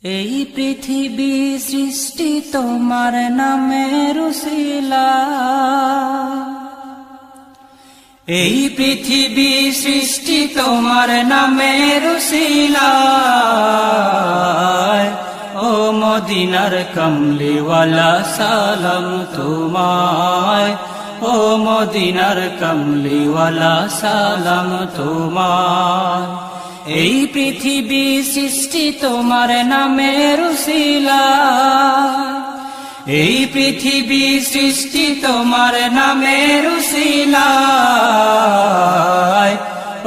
এই পৃথিবী সৃষ্টি তোমার নামের উসিলা, এই পৃথিবী সৃষ্টি তোমার নামের উসিলায়। ও মদিনার কমলিওয়ালা সালাম তোমায়, ও মদিনার কমলিওয়ালা সালাম তোমায়। এই পৃথিবী সৃষ্টি তোমার নামের উসিলায়, এই পৃথিবী সৃষ্টি তোমার নামের উসিলায়।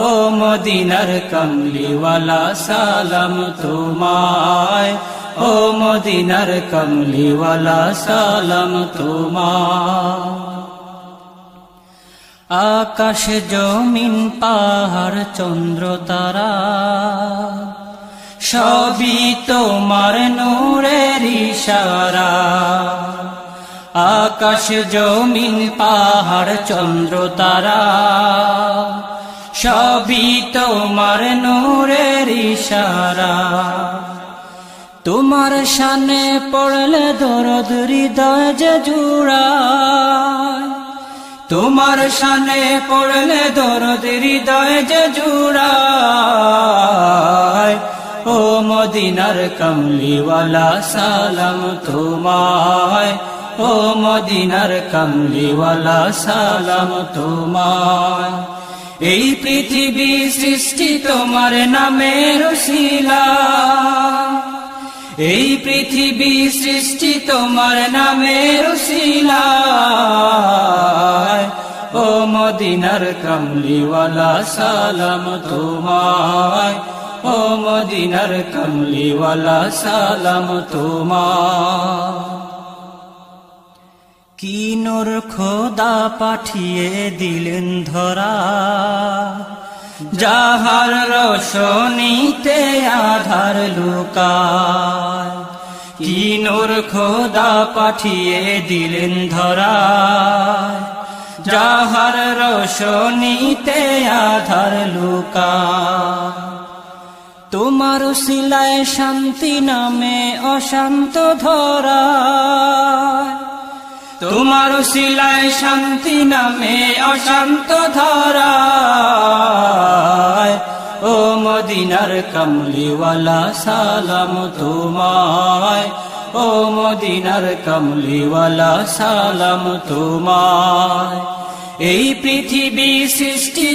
ও মদিনার কমলিওয়ালা সালাম তোমায়, ও মদিনার কমলিওয়ালা সালাম তোমায়। আকাশ জমিন পাহাড় চন্দ্র তারা সবই তোমার নূরের ইশারা। আকাশ জমিন পাহাড় চন্দ্র তারা সবই তোমার নূরের ইশারা। তোমার শানে পড়লে দরদ হৃদয় যে জুড়ায়, তোমার শানে পড়লে দরদ হৃদয় যে জুড়ায়। ও মদিনার কমলিওয়ালা সালাম তোমায়, ও মদিনার কমলিওয়ালা সালাম তোমায়। এই পৃথিবী সৃষ্টি তোমার নামের উসিলায়, এই পৃথিবী সৃষ্টি তোমার নামের উসিলায়। ও মদিনার কমলিওয়ালা সালাম তোমায়, ও মদিনার কমলিওয়ালা সালাম তোমায়। কি নূর খোদা পাঠিয়ে দিলেন ধরা, যাহার রোশনীতে আধার লুকায়। কি নূর খোদা পাঠিয়ে দিলেন ধরা, যাহার রোশনীতে আধার লুকায়। তোমার উসিলায় শান্তি নামে অশান্ত ধরা, তোমার উসিলায় শান্তি নামে অশান্ত ধরা। ও মদিনার কমলিওয়ালা সালাম তোমায়, ও মদিনার কমলিওয়ালা সালাম তোমায়। এই পৃথিবী সৃষ্টি